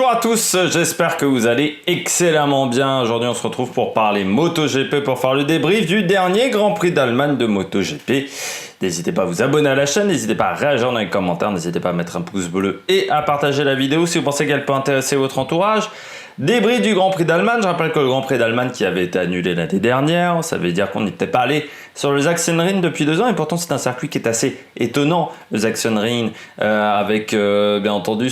Bonjour à tous, j'espère que vous allez excellemment bien. Aujourd'hui on se retrouve pour parler MotoGP, pour faire le débrief du dernier Grand Prix d'Allemagne de MotoGP. N'hésitez pas à vous abonner à la chaîne, n'hésitez pas à réagir dans les commentaires, n'hésitez pas à mettre un pouce bleu et à partager la vidéo si vous pensez qu'elle peut intéresser votre entourage. Débrief du Grand Prix d'Allemagne, je rappelle que le Grand Prix d'Allemagne qui avait été annulé l'année dernière, ça veut dire qu'on n'était pas allé sur le Sachsenring depuis 2 ans et pourtant c'est un circuit qui est assez étonnant, le Sachsenring, avec bien entendu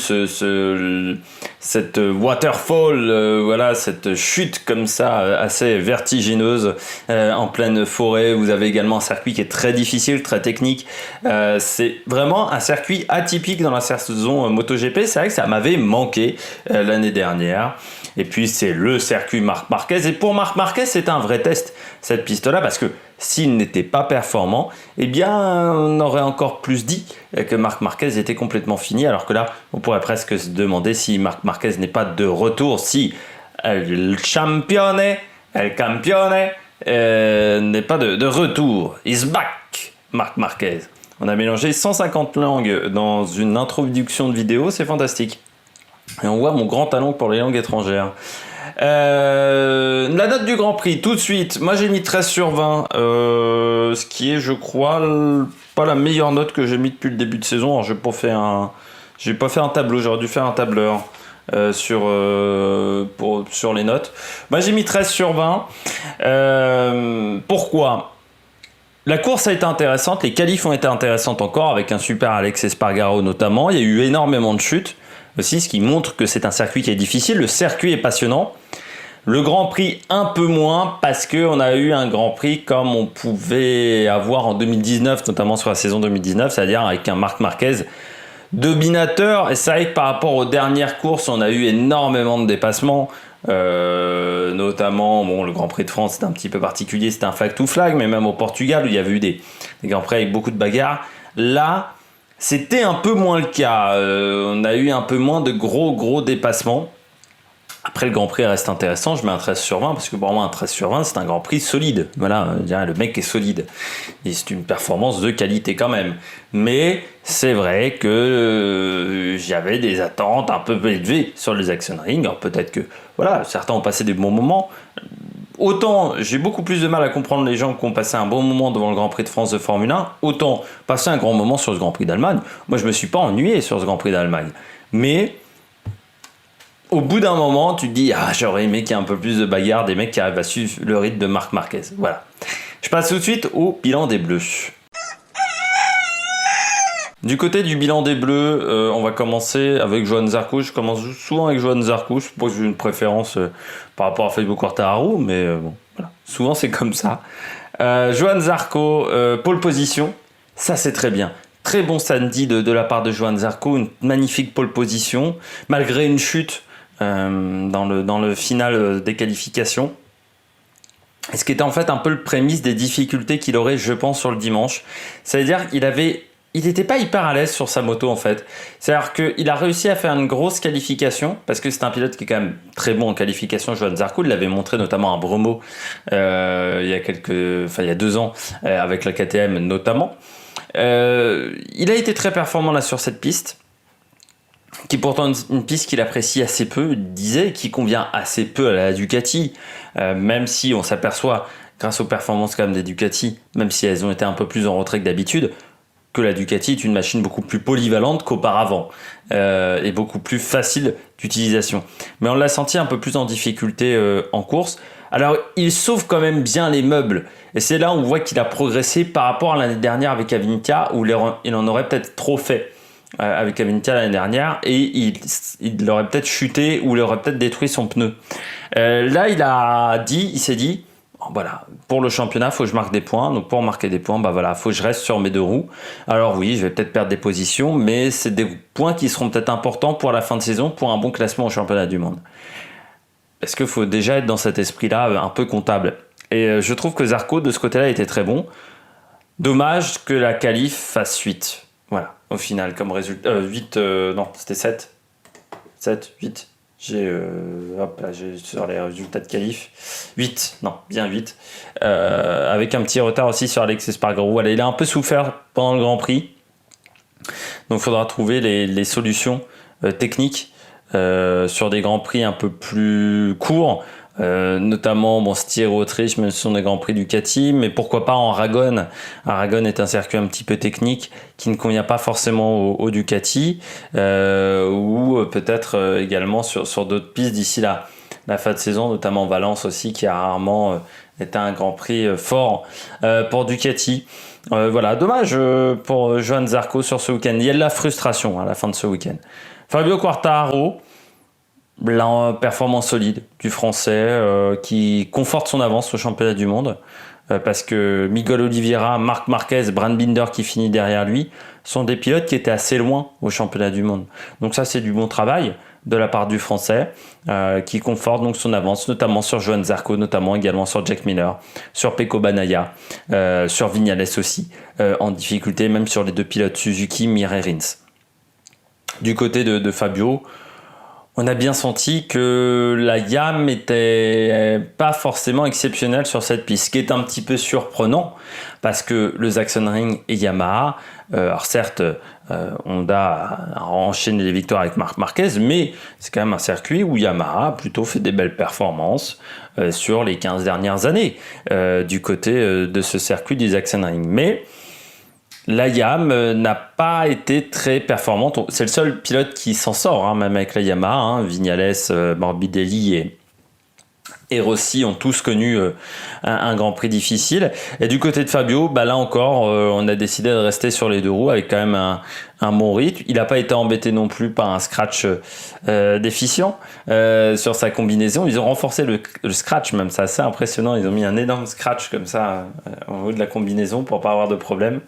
cette waterfall, voilà, cette chute comme ça assez vertigineuse en pleine forêt. Vous avez également un circuit qui est très difficile, très technique. C'est vraiment un circuit atypique dans la saison MotoGP. C'est vrai que ça m'avait manqué l'année dernière. Et puis c'est le circuit Marc Marquez. Et pour Marc Marquez, c'est un vrai test, cette piste-là, parce que s'il n'était pas performant, eh bien, on aurait encore plus dit que Marc Marquez était complètement fini, alors que là, on pourrait presque se demander si Marc Marquez n'est pas de retour, si el campione n'est pas de retour. He's back, Marc Marquez. On a mélangé 150 langues dans une introduction de vidéo, c'est fantastique. Et on voit mon grand talent pour les langues étrangères. La note du Grand Prix, tout de suite. Moi j'ai mis 13 sur 20, ce qui est, je crois, pas la meilleure note que j'ai mis depuis le début de saison. Alors, j'ai pas fait un tableau, j'aurais dû faire un tableur sur les notes. Moi j'ai mis 13 sur 20. Pourquoi ? La course a été intéressante, les qualifs ont été intéressantes encore, avec un super Alex Espargaro notamment. Il y a eu énormément de chutes aussi, ce qui montre que c'est un circuit qui est difficile. Le circuit est passionnant. Le Grand Prix un peu moins, parce qu'on a eu un Grand Prix comme on pouvait avoir en 2019, notamment sur la saison 2019, c'est-à-dire avec un Marc Marquez dominateur. Et c'est vrai que par rapport aux dernières courses, on a eu énormément de dépassements. Notamment, bon, le Grand Prix de France, c'était un petit peu particulier, c'était un flag to flag, mais même au Portugal, où il y avait eu des Grands Prix avec beaucoup de bagarres. Là, c'était un peu moins le cas. On a eu un peu moins de gros dépassements. Après, le Grand Prix reste intéressant. Je mets un 13 sur 20 parce que pour moi, un 13 sur 20, c'est un Grand Prix solide. Voilà, le mec est solide. Et c'est une performance de qualité quand même. Mais c'est vrai que j'avais des attentes un peu élevées sur les Sachsenring. Alors peut-être que voilà, certains ont passé des bons moments. Autant j'ai beaucoup plus de mal à comprendre les gens qui ont passé un bon moment devant le Grand Prix de France de Formule 1, autant passer un grand moment sur ce Grand Prix d'Allemagne. Moi, je me suis pas ennuyé sur ce Grand Prix d'Allemagne. Mais au bout d'un moment, tu te dis « Ah, j'aurais aimé qu'il y ait un peu plus de bagarre, des mecs qui arrivent à suivre le rythme de Marc Marquez. » Voilà. Je passe tout de suite au bilan des Bleus. Du côté du bilan des Bleus, on va commencer avec Johann Zarco. Je commence souvent avec Johann Zarco. Je suppose que j'ai une préférence par rapport à Fabio Quartararo, mais bon, voilà. Souvent c'est comme ça. Johann Zarco, pole position, ça c'est très bien. Très bon samedi de la part de Johann Zarco, une magnifique pole position, malgré une chute dans le final des qualifications. Ce qui était en fait un peu le prémisse des difficultés qu'il aurait, je pense, sur le dimanche. C'est-à-dire qu'il n'était pas hyper à l'aise sur sa moto en fait. C'est-à-dire qu'il a réussi à faire une grosse qualification, parce que c'est un pilote qui est quand même très bon en qualification. Johann Zarco, il l'avait montré notamment à Bremo il y a 2 ans, avec la KTM notamment. Il a été très performant là sur cette piste, qui est pourtant une piste qu'il apprécie assez peu, il disait, qui convient assez peu à la Ducati, même si on s'aperçoit, grâce aux performances quand même des Ducati, même si elles ont été un peu plus en retrait que d'habitude, que la Ducati est une machine beaucoup plus polyvalente qu'auparavant, et beaucoup plus facile d'utilisation. Mais on l'a senti un peu plus en difficulté en course. Alors, il sauve quand même bien les meubles. Et c'est là où on voit qu'il a progressé par rapport à l'année dernière avec Avintia, où il en aurait peut-être trop fait avec Avintia l'année dernière, et il aurait peut-être chuté ou il aurait peut-être détruit son pneu. Là, il s'est dit, voilà, pour le championnat, il faut que je marque des points. Donc pour marquer des points, il faut que je reste sur mes 2 roues. Alors oui, je vais peut-être perdre des positions, mais c'est des points qui seront peut-être importants pour la fin de saison, pour un bon classement au championnat du monde. Parce qu'il faut déjà être dans cet esprit-là un peu comptable. Et je trouve que Zarco, de ce côté-là, était très bon. Dommage que la qualif fasse 8. Voilà, au final, comme résultat... 8, non, c'était 7. 7, 8. J'ai sur les résultats de qualif 8, non, bien 8. Avec un petit retard aussi sur Alex Espargaro. Voilà, il a un peu souffert pendant le Grand Prix. Donc il faudra trouver les solutions techniques sur des grands prix un peu plus courts. Notamment Styr Autriche, même si ce sont des grands prix Ducati, mais pourquoi pas en Aragon. Aragon est un circuit un petit peu technique qui ne convient pas forcément au Ducati, ou peut-être également sur d'autres pistes d'ici la fin de saison, notamment Valence aussi, qui a rarement été un grand prix fort pour Ducati. Voilà, dommage pour Johann Zarco sur ce week-end. Il y a de la frustration à la fin de ce week-end. Fabio Quartararo, la performance solide du Français qui conforte son avance au championnat du monde, parce que Miguel Oliveira, Marc Marquez, Brad Binder qui finit derrière lui sont des pilotes qui étaient assez loin au championnat du monde. Donc ça, c'est du bon travail de la part du Français qui conforte donc son avance, notamment sur Johann Zarco, notamment également sur Jack Miller, sur Pecco Bagnaia, sur Viñales aussi, en difficulté, même sur les deux pilotes Suzuki, Mir et Rins. Du côté de Fabio, on a bien senti que la YAM était pas forcément exceptionnelle sur cette piste, ce qui est un petit peu surprenant parce que le Sachsenring et Yamaha, alors certes, Honda a enchaîné les victoires avec Marc Marquez, mais c'est quand même un circuit où Yamaha a plutôt fait des belles performances sur les 15 dernières années du côté de ce circuit du Sachsenring. Mais la YAM n'a pas été très performante. C'est le seul pilote qui s'en sort, même avec la Yamaha. Viñales, Morbidelli et Rossi ont tous connu un Grand Prix difficile. Et du côté de Fabio, là encore, on a décidé de rester sur les deux roues avec quand même un bon rythme. Il n'a pas été embêté non plus par un scratch déficient sur sa combinaison. Ils ont renforcé le scratch, même c'est assez impressionnant. Ils ont mis un énorme scratch comme ça au haut de la combinaison pour pas avoir de problème,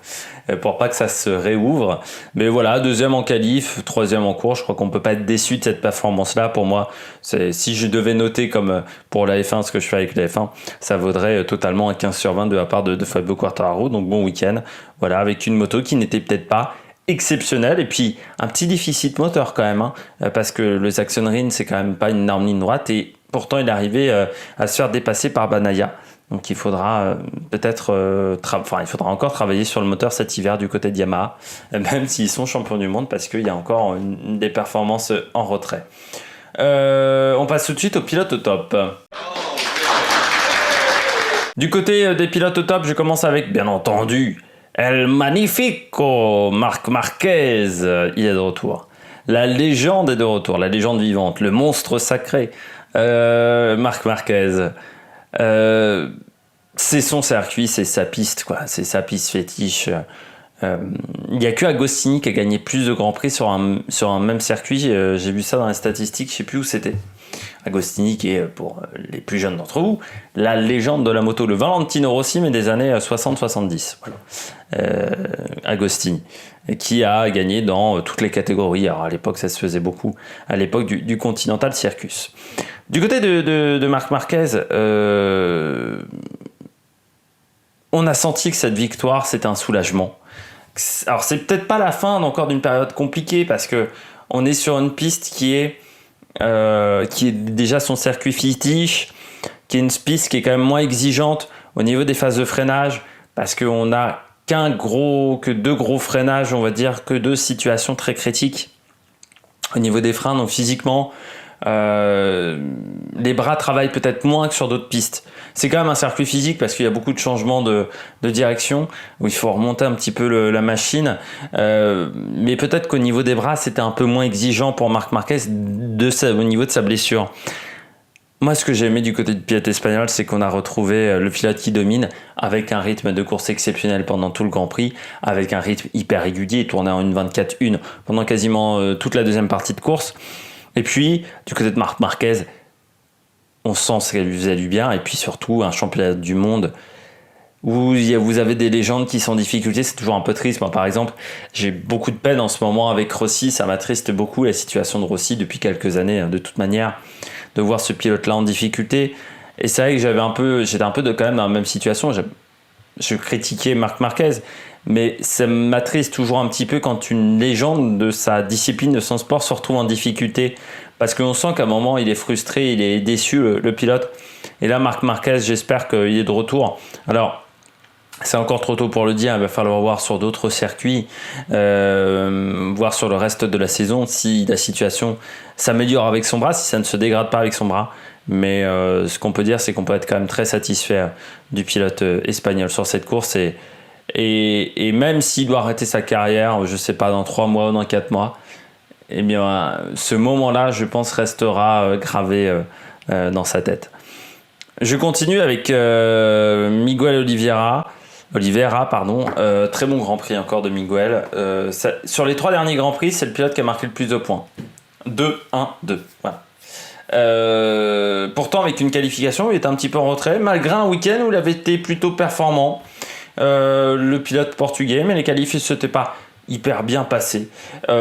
pour pas que ça se réouvre. Mais voilà, deuxième en qualif, troisième en course. Je crois qu'on peut pas être déçu de cette performance-là. Pour moi, si je devais noter comme pour la F1 ce que je fais avec la F1, ça vaudrait totalement un 15 sur 20 de la part de Fabio Quartararo. Donc bon week-end, voilà, avec une moto qui n'était peut-être pas exceptionnel, et puis un petit déficit moteur quand même, parce que le Sachsenring c'est quand même pas une énorme ligne droite, et pourtant il est arrivé à se faire dépasser par Bagnaia. Donc il faudra peut-être il faudra encore travailler sur le moteur cet hiver du côté de Yamaha, même s'ils sont champions du monde, parce qu'il y a encore des performances en retrait. On passe tout de suite aux pilotes au top. Du côté des pilotes au top, je commence avec, bien entendu, El Magnifico, Marc Marquez, il est de retour. La légende est de retour, la légende vivante, le monstre sacré, Marc Marquez. C'est son circuit, c'est sa piste, quoi. C'est sa piste fétiche. Il n'y a que Agostini qui a gagné plus de grands prix sur un même circuit. J'ai vu ça dans les statistiques, je ne sais plus où c'était. Agostini qui est, pour les plus jeunes d'entre vous, la légende de la moto, le Valentino Rossi, mais des années 60-70. Voilà. Agostini, qui a gagné dans toutes les catégories. Alors à l'époque, ça se faisait beaucoup, à l'époque du Continental Circus. Du côté de Marc Marquez, on a senti que cette victoire, c'était un soulagement. Alors c'est peut-être pas la fin encore d'une période compliquée, parce que on est sur une piste qui est déjà son circuit fétiche, qui est une piste qui est quand même moins exigeante au niveau des phases de freinage, parce qu'on a que deux gros freinages, on va dire, que deux situations très critiques au niveau des freins. Donc physiquement, les bras travaillent peut-être moins que sur d'autres pistes. C'est quand même un circuit physique parce qu'il y a beaucoup de changements de direction, où il faut remonter un petit peu la machine, mais peut-être qu'au niveau des bras c'était un peu moins exigeant pour Marc Marquez au niveau de sa blessure. Moi, ce que j'ai aimé du côté du pilote espagnol, c'est qu'on a retrouvé le pilote qui domine, avec un rythme de course exceptionnel pendant tout le Grand Prix, avec un rythme hyper régulier. Il tournait en 1.24.1 pendant quasiment toute la deuxième partie de course. Et puis, du côté de Marc Marquez, on sent ce qu'elle lui faisait du bien. Et puis surtout, un championnat du monde où vous avez des légendes qui sont en difficulté, c'est toujours un peu triste. Moi, par exemple, j'ai beaucoup de peine en ce moment avec Rossi. Ça m'attriste beaucoup, la situation de Rossi depuis quelques années, de toute manière, de voir ce pilote-là en difficulté. Et c'est vrai que j'étais un peu quand même dans la même situation. Je critiquais Marc Marquez, mais ça m'attriste toujours un petit peu quand une légende de sa discipline, de son sport, se retrouve en difficulté. Parce qu'on sent qu'à un moment, il est frustré, il est déçu, le pilote. Et là, Marc Marquez, j'espère qu'il est de retour. Alors, C'est encore trop tôt pour le dire, il va falloir voir sur d'autres circuits, voir sur le reste de la saison si la situation s'améliore avec son bras, si ça ne se dégrade pas avec son bras. Mais ce qu'on peut dire, c'est qu'on peut être quand même très satisfait du pilote espagnol sur cette course. Et même s'il doit arrêter sa carrière, je ne sais pas, dans 3 mois ou dans 4 mois, eh bien, ce moment-là, je pense, restera gravé dans sa tête. Je continue avec Miguel Oliveira, très bon Grand Prix encore de Miguel. Sur les 3 derniers Grands Prix, c'est le pilote qui a marqué le plus de points. 2, 1, 2. Voilà. Pourtant, avec une qualification, il était un petit peu en retrait, malgré un week-end où il avait été plutôt performant. Le pilote portugais, mais les qualifs ne s'étaient pas hyper bien passés.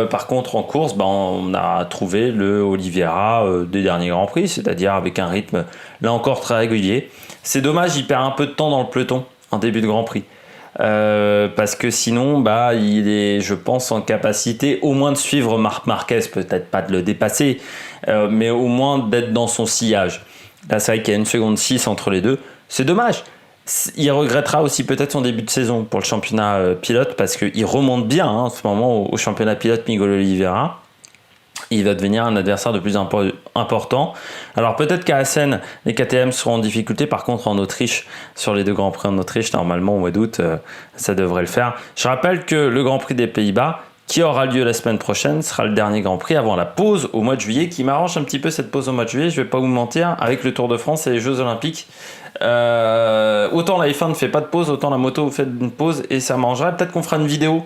Par contre, en course, on a trouvé le Oliveira des derniers Grands Prix, c'est-à-dire avec un rythme, là encore, très régulier. C'est dommage, il perd un peu de temps dans le peloton en début de Grand Prix. Parce que sinon, il est, je pense, en capacité au moins de suivre Marc Marquez, peut-être pas de le dépasser, mais au moins d'être dans son sillage. Là, c'est vrai qu'il y a 1 seconde 6 entre les deux. C'est dommage. Il regrettera aussi peut-être son début de saison pour le championnat pilote, parce qu'il remonte bien en ce moment au championnat pilote Miguel Oliveira. Il va devenir un adversaire de plus important. Alors peut-être qu'à Assen, les KTM seront en difficulté. Par contre, en Autriche, sur les 2 Grands Prix en Autriche, normalement au mois d'août, ça devrait le faire. Je rappelle que le Grand Prix des Pays-Bas, qui aura lieu la semaine prochaine, sera le dernier Grand Prix avant la pause au mois de juillet, qui m'arrange un petit peu cette pause au mois de juillet, je vais pas vous mentir, avec le Tour de France et les Jeux Olympiques. Autant la F1 ne fait pas de pause, autant la moto fait une pause, et ça m'arrangerait. Peut-être qu'on fera une vidéo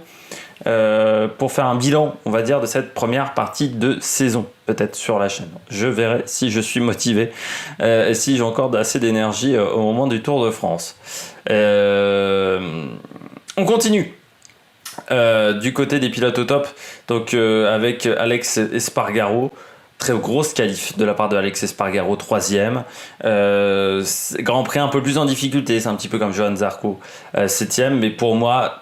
pour faire un bilan, on va dire, de cette première partie de saison, peut-être sur la chaîne. Je verrai si je suis motivé et si j'ai encore assez d'énergie au moment du Tour de France. On continue. Du côté des pilotes au top, donc avec Alex Espargaro, très grosse qualif de la part de Alex Espargaro, 3e. Grand Prix un peu plus en difficulté, c'est un petit peu comme Johan Zarco, 7e, mais pour moi,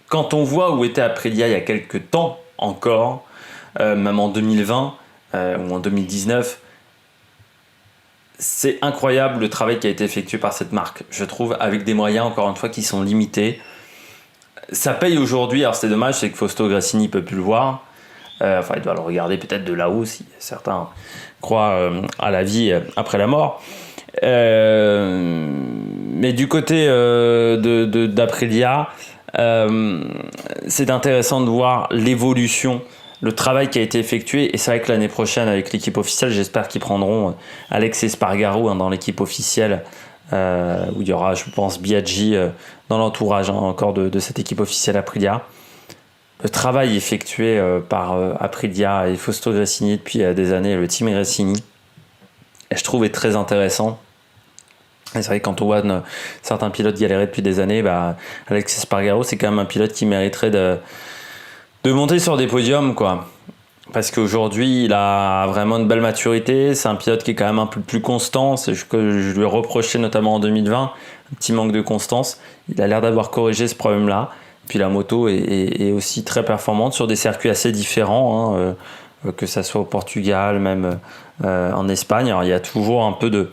quand on voit où était Aprilia il y a quelques temps encore, même en 2020 ou en 2019, c'est incroyable le travail qui a été effectué par cette marque, je trouve, avec des moyens, encore une fois, qui sont limités. Ça paye aujourd'hui. Alors c'est dommage, c'est que Fausto Gresini ne peut plus le voir. Il doit le regarder peut-être de là-haut, si certains croient à la vie après la mort. Mais du côté d'Aprilia, c'est intéressant de voir l'évolution, le travail qui a été effectué. Et c'est vrai que l'année prochaine, avec l'équipe officielle, j'espère qu'ils prendront Alex Espargaro dans l'équipe officielle, où il y aura, je pense, Biaggi dans l'entourage encore de cette équipe officielle Aprilia. Le travail effectué par Aprilia et Fausto Gresini depuis des années, le team Gresini, je trouve est très intéressant. Et c'est vrai que quand on voit certains pilotes galérer depuis des années, Alex Espargaro, c'est quand même un pilote qui mériterait de monter sur des podiums, quoi. Parce qu'aujourd'hui, il a vraiment une belle maturité. C'est un pilote qui est quand même un peu plus constant. C'est ce que je lui ai reproché notamment en 2020. Un petit manque de constance. Il a l'air d'avoir corrigé ce problème-là. Puis la moto est aussi très performante sur des circuits assez différents, que ça soit au Portugal, même en Espagne. Alors, il y a toujours un peu de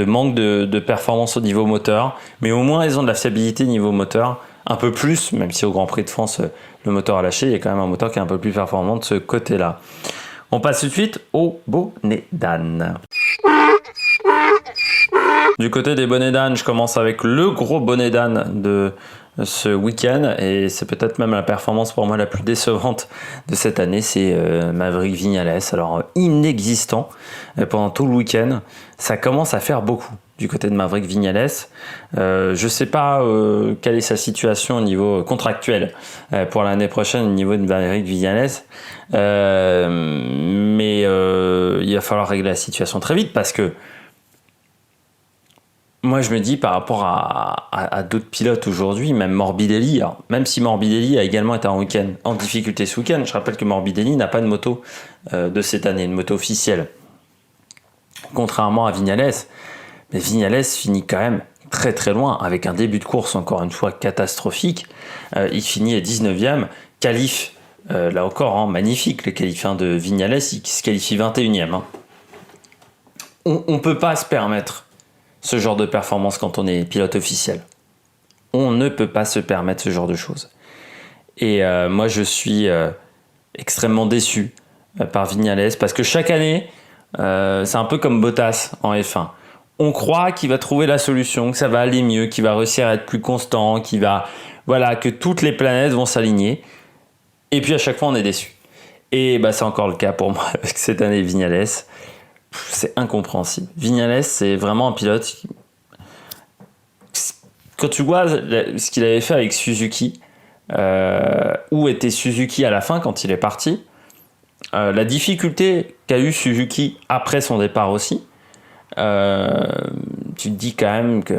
manque de performance au niveau moteur. Mais au moins, ils ont de la fiabilité niveau moteur. Un peu plus, même si au Grand Prix de France, le moteur a lâché, il y a quand même un moteur qui est un peu plus performant de ce côté-là. On passe tout de suite au bonnet d'âne. Du côté des bonnets d'âne, je commence avec le gros bonnet d'âne de ce week-end, et c'est peut-être même la performance pour moi la plus décevante de cette année, c'est Maverick Viñales. Alors inexistant pendant tout le week-end, ça commence à faire beaucoup du côté de Maverick Viñales. Je sais pas quelle est sa situation au niveau contractuel pour l'année prochaine au niveau de Maverick Viñales, mais il va falloir régler la situation très vite, parce que moi, je me dis, par rapport à d'autres pilotes aujourd'hui, même Morbidelli, alors, même si Morbidelli a également été en difficulté ce week-end, je rappelle que Morbidelli n'a pas de moto de cette année, une moto officielle, contrairement à Viñales. Mais Viñales finit quand même très très loin, avec un début de course encore une fois catastrophique. Il finit à 19e, qualif, là encore, magnifique, le qualif de Viñales, il se qualifie 21e. On ne peut pas se permettre ce genre de performance quand on est pilote officiel. On ne peut pas se permettre ce genre de choses. Et moi, je suis extrêmement déçu par Viñales parce que chaque année, c'est un peu comme Bottas en F1. On croit qu'il va trouver la solution, que ça va aller mieux, qu'il va réussir à être plus constant, que toutes les planètes vont s'aligner. Et puis à chaque fois, on est déçu. Et c'est encore le cas pour moi avec cette année Viñales. C'est incompréhensible. Viñales, c'est vraiment un pilote qui... Quand tu vois ce qu'il avait fait avec Suzuki, où était Suzuki à la fin quand il est parti, la difficulté qu'a eu Suzuki après son départ aussi, tu te dis quand même que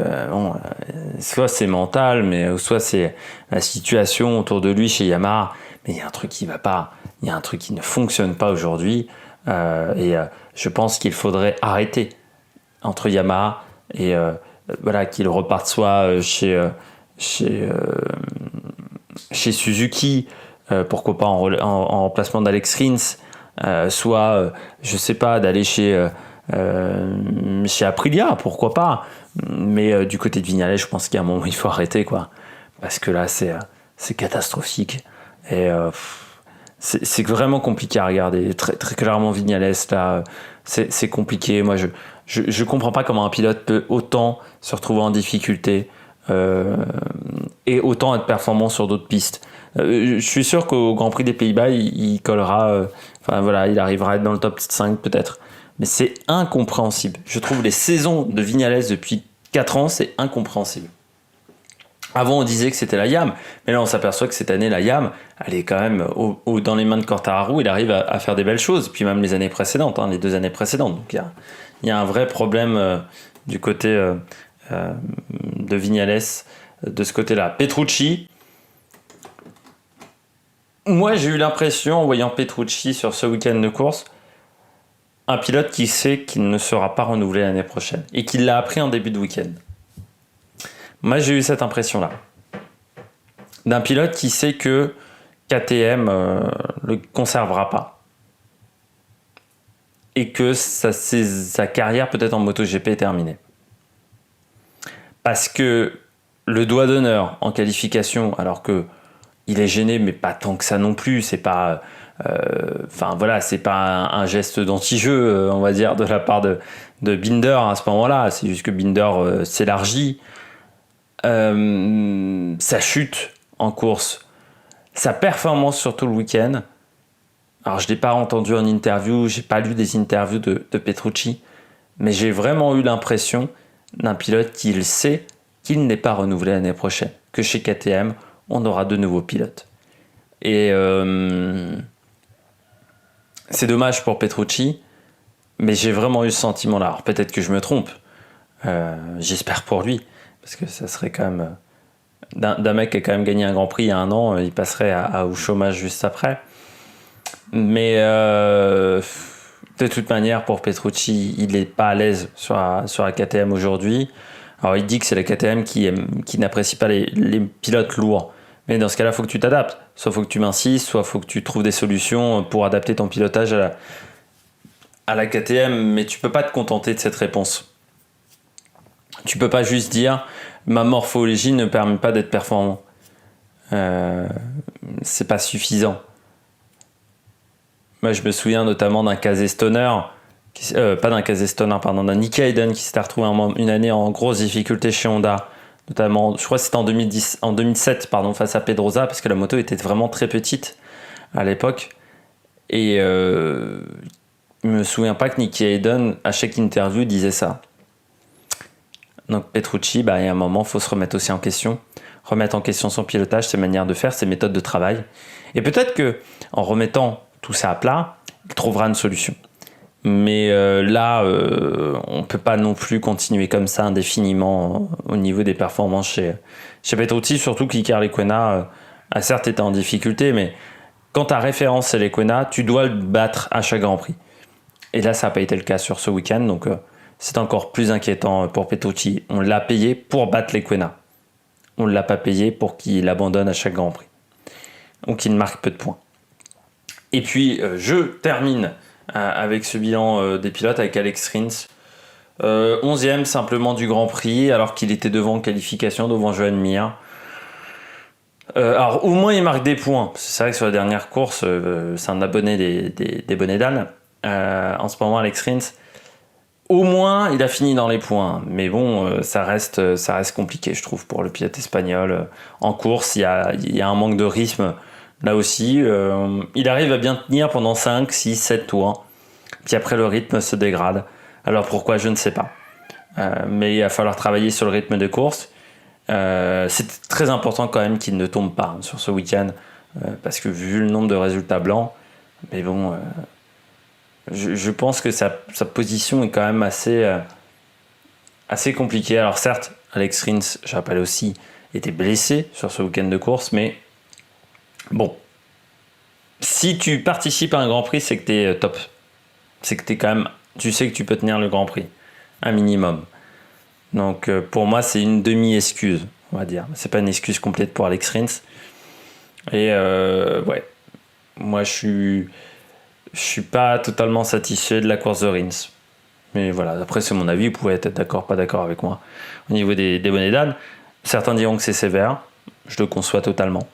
soit c'est mental, mais soit c'est la situation autour de lui chez Yamaha, mais il y a un truc qui va pas, il y a un truc qui ne fonctionne pas aujourd'hui, et je pense qu'il faudrait arrêter entre Yamaha et qu'il reparte soit chez Suzuki, pourquoi pas en remplacement d'Alex Rins, soit je sais pas, d'aller chez Aprilia, pourquoi pas, mais du côté de Viñales, je pense qu'il y a un moment où il faut arrêter, quoi, parce que là c'est catastrophique, et c'est vraiment compliqué à regarder. Très, très clairement, Viñales là, c'est compliqué. Moi je comprends pas comment un pilote peut autant se retrouver en difficulté et autant être performant sur d'autres pistes. Je suis sûr qu'au Grand Prix des Pays-Bas, il collera, il arrivera à être dans le top 5 peut-être. Mais c'est incompréhensible. Je trouve les saisons de Viñales depuis 4 ans, c'est incompréhensible. Avant, on disait que c'était la YAM, mais là, on s'aperçoit que cette année, la YAM, elle est quand même dans les mains de Quartararo. Il arrive à faire des belles choses, puis même les années précédentes, les 2 années précédentes. Donc, il y a un vrai problème du côté de Viñales, de ce côté-là. Petrucci, moi, j'ai eu l'impression, en voyant Petrucci sur ce week-end de course, un pilote qui sait qu'il ne sera pas renouvelé l'année prochaine et qui l'a appris en début de week-end. Moi, j'ai eu cette impression-là. D'un pilote qui sait que KTM le conservera pas. Et que sa carrière peut-être en MotoGP est terminée. Parce que le doigt d'honneur en qualification, alors que il est gêné, mais pas tant que ça non plus, c'est pas... c'est pas un geste d'anti-jeu, on va dire, de la part de Binder à ce moment-là. C'est juste que Binder s'élargit. Sa chute en course, sa performance sur tout le week-end. Alors, je l'ai pas entendu en interview, j'ai pas lu des interviews de Petrucci, mais j'ai vraiment eu l'impression d'un pilote qui sait qu'il n'est pas renouvelé l'année prochaine, que chez KTM, on aura de nouveaux pilotes. Et c'est dommage pour Petrucci, mais j'ai vraiment eu ce sentiment-là. Alors peut-être que je me trompe, j'espère pour lui, parce que ça serait quand même... D'un mec qui a quand même gagné un Grand Prix il y a 1 an, il passerait au chômage juste après. Mais de toute manière, pour Petrucci, il n'est pas à l'aise sur la KTM aujourd'hui. Alors il dit que c'est la KTM qui n'apprécie pas les pilotes lourds. Mais dans ce cas-là, il faut que tu t'adaptes. Soit il faut que tu m'insistes, soit il faut que tu trouves des solutions pour adapter ton pilotage à la KTM. Mais tu peux pas te contenter de cette réponse. Tu peux pas juste dire ma morphologie ne permet pas d'être performant. C'est pas suffisant. Moi, je me souviens notamment d'un Casey Stoner, d'un Nicky Hayden qui s'était retrouvé une année en grosse difficulté chez Honda. Notamment, je crois que c'était en 2007, face à Pedrosa, parce que la moto était vraiment très petite à l'époque. Et je me souviens pas que Nicky Hayden, à chaque interview, disait ça. Donc Petrucci, il y a un moment, il faut se remettre aussi en question. Remettre en question son pilotage, ses manières de faire, ses méthodes de travail. Et peut-être qu'en remettant tout ça à plat, il trouvera une solution. Mais là, on ne peut pas non plus continuer comme ça indéfiniment au niveau des performances chez Petrucci, surtout qu'Iker Lecuona a certes été en difficulté, mais quand ta référence c'est Lecuona, tu dois le battre à chaque Grand Prix. Et là, ça n'a pas été le cas sur ce week-end, donc c'est encore plus inquiétant pour Petrucci. On l'a payé pour battre Lecuona. On ne l'a pas payé pour qu'il abandonne à chaque Grand Prix. Ou qu'il marque peu de points. Et puis, je termine avec ce bilan des pilotes avec Alex Rins. 11e simplement du Grand Prix, alors qu'il était devant en qualification, devant Joan Mir. Alors au moins il marque des points. C'est vrai que sur la dernière course, c'est un abonné des bonnets d'âne. En ce moment, Alex Rins, au moins il a fini dans les points. Mais bon, ça reste compliqué, je trouve, pour le pilote espagnol. En course, il y a un manque de rythme là aussi. Il arrive à bien tenir pendant 5, 6, 7 tours. Puis après, le rythme se dégrade. Alors pourquoi, je ne sais pas. Mais il va falloir travailler sur le rythme de course. C'est très important quand même qu'il ne tombe pas sur ce week-end, parce que vu le nombre de résultats blancs, mais bon, je pense que sa position est quand même assez compliquée. Alors certes, Alex Rins, je rappelle aussi, était blessé sur ce week-end de course, mais bon, si tu participes à un Grand Prix, c'est que tu es top. C'est que tu sais que tu peux tenir le Grand Prix, un minimum. Donc pour moi, c'est une demi-excuse, on va dire. C'est pas une excuse complète pour Alex Rins. Et ouais, moi je suis pas totalement satisfait de la course de Rins. Mais voilà, après c'est mon avis, vous pouvez être d'accord, pas d'accord avec moi. Au niveau des bonnets d'âne, certains diront que c'est sévère, je le conçois totalement.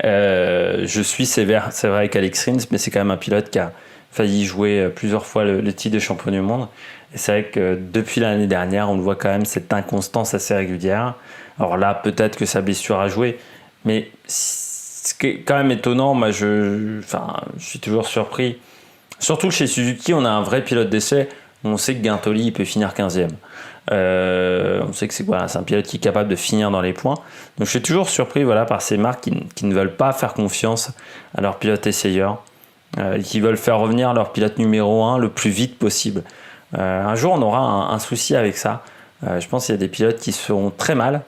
Je suis sévère, c'est vrai, avec Alex Rins, mais c'est quand même un pilote qui a failli jouer plusieurs fois le titre de champion du monde. Et c'est vrai que depuis l'année dernière, on le voit quand même, cette inconstance assez régulière. Alors là, peut-être que sa blessure a joué, mais ce qui est quand même étonnant, moi je suis toujours surpris. Surtout chez Suzuki, on a un vrai pilote d'essai. On sait que Guintoli il peut finir 15e. On sait que c'est un pilote qui est capable de finir dans les points. Donc je suis toujours surpris par ces marques qui ne veulent pas faire confiance à leur pilote essayeur, qui veulent faire revenir leur pilote numéro 1 le plus vite possible. Un jour, on aura un souci avec ça. Je pense qu'il y a des pilotes qui se feront très mal.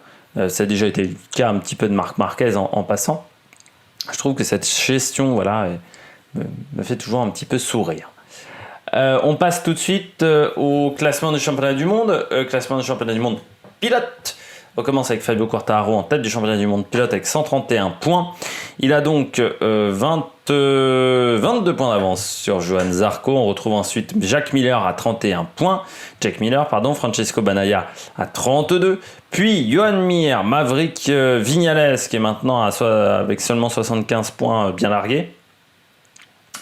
Ça a déjà été le cas un petit peu de Marc Marquez en passant. Je trouve que cette gestion me fait toujours un petit peu sourire. On passe tout de suite au classement du championnat du monde. Classement du championnat du monde pilote. On commence avec Fabio Quartararo en tête du championnat du monde pilote avec 131 points. Il a donc 22 points d'avance sur Johann Zarco. On retrouve ensuite Jack Miller à 31 points. Francesco Bagnaia à 32. Puis Joan Mir, Maverick Viñales qui est maintenant avec seulement 75 points bien largués.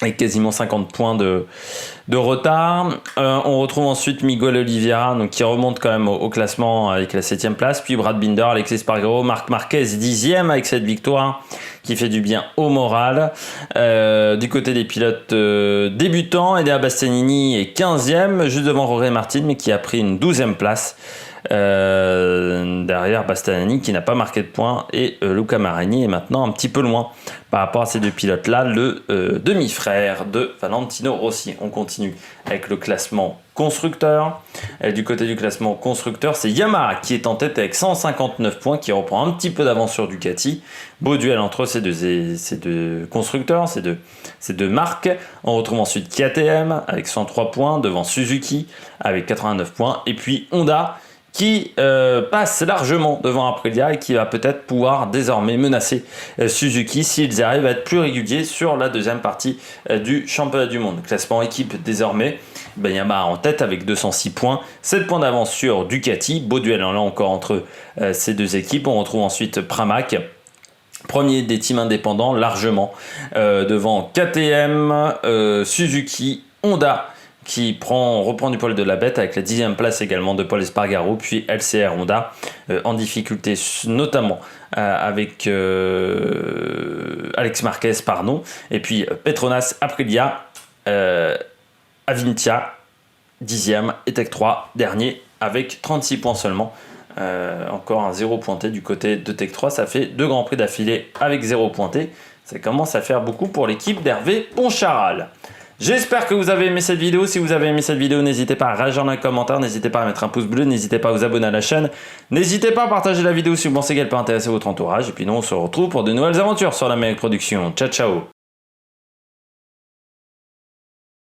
Avec quasiment 50 points de retard. On retrouve ensuite Miguel Oliveira, donc qui remonte quand même au classement avec la 7e place. Puis Brad Binder, Alexis Espargaro, Marc Marquez 10e avec cette victoire qui fait du bien au moral. Du côté des pilotes débutants, Enea Bastianini est 15e, juste devant Jorge Martin, mais qui a pris une 12e place. Derrière Bastianini qui n'a pas marqué de points, et Luca Marini est maintenant un petit peu loin par rapport à ces deux pilotes là, le demi-frère de Valentino Rossi. On continue avec le classement constructeur. Du côté du classement constructeur, c'est Yamaha qui est en tête avec 159 points, qui reprend un petit peu d'avance sur Ducati. Beau duel entre ces deux constructeurs, ces deux marques. On retrouve ensuite KTM avec 103 points devant Suzuki avec 89 points, et puis Honda qui passe largement devant Aprilia et qui va peut-être pouvoir désormais menacer Suzuki s'ils arrivent à être plus réguliers sur la deuxième partie du championnat du monde. Classement équipe désormais, Yamaha en tête avec 206 points, 7 points d'avance sur Ducati. Beau duel là encore entre ces deux équipes. On retrouve ensuite Pramac, premier des teams indépendants, largement devant KTM, Suzuki, Honda, qui reprend du poil de la bête avec la 10e place également de Paul Espargaro, puis LCR Honda en difficulté notamment avec Alex Marquez, et puis Petronas, Aprilia, Avintia 10e et Tech 3 dernier avec 36 points seulement. Encore un 0 pointé du côté de Tech 3, ça fait 2 grands prix d'affilée avec 0 pointé. Ça commence à faire beaucoup pour l'équipe d'Hervé Poncharal. J'espère que vous avez aimé cette vidéo. Si vous avez aimé cette vidéo, n'hésitez pas à réagir dans les commentaires, n'hésitez pas à mettre un pouce bleu, n'hésitez pas à vous abonner à la chaîne, n'hésitez pas à partager la vidéo si vous pensez qu'elle peut intéresser votre entourage. Et puis nous, on se retrouve pour de nouvelles aventures sur la Méric Production. Ciao, ciao.